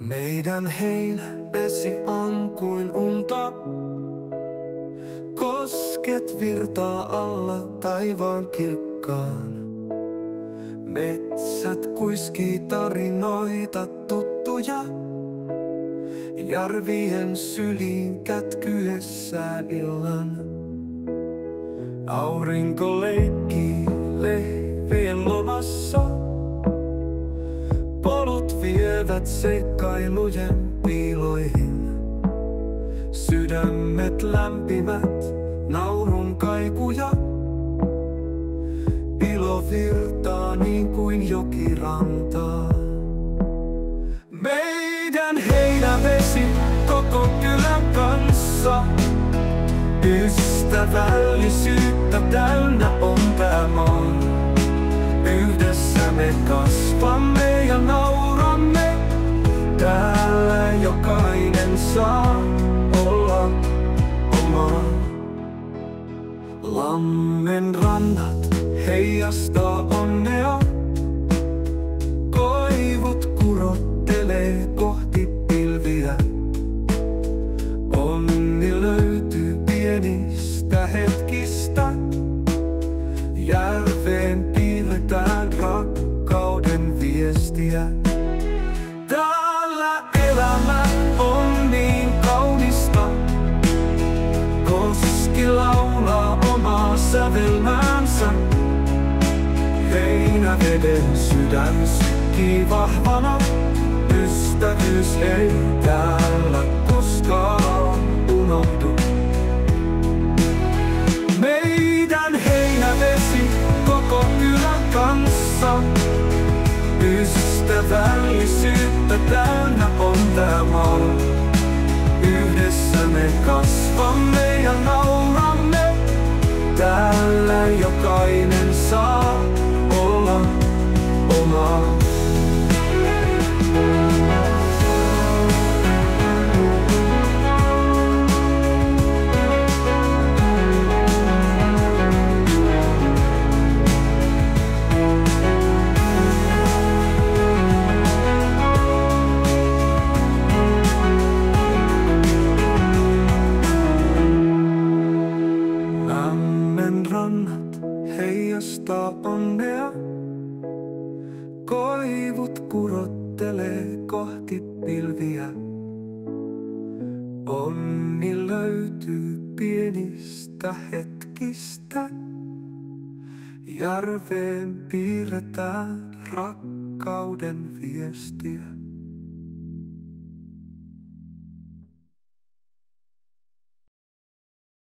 Meidän heinävesi on kuin unta. Kosket virtaa alla taivaan kirkkaan. Metsät kuiskii tarinoita tuttuja. Järvien syliin kätkyessään illan. Aurinko leikkii lehvien lomassa. Polut vievät seikkailujen piiloihin. Sydämet lämpimät, naurun kaikuja. Ilo virtaa niin kuin jokirantaa. Meidän heinävesi koko kylän kanssa. Ystävällisyyttä täynnä on tää maa. Yhdessä me kasvamme ja nauramme. Täällä jokainen saa olla oma. Lammen rannat heijastaa onnea. Koivut kurottelee kohti pilviä. Onni löytyy pienistä hetkistä. Järveen piirretään rakkauden viestiä. Täällä elämä on niin kaunista. Koski laulaa omaa sävelmäänsä. Heinäveden sydän sykkii vahvana. Ystävyys ei täällä koskaan unohdu. Meidän heinävesi koko kylän kanssa. Ystävällisyyttä täynnä on tää maa. Yhdessä me kasvamme ja nauramme. Täällä jokainen saa olla oma. Rannat heijastaa onnea. Koivut kurottelee kohti pilviä. Onni löytyy pienistä hetkistä. Järveen piirretään rakkauden viestiä.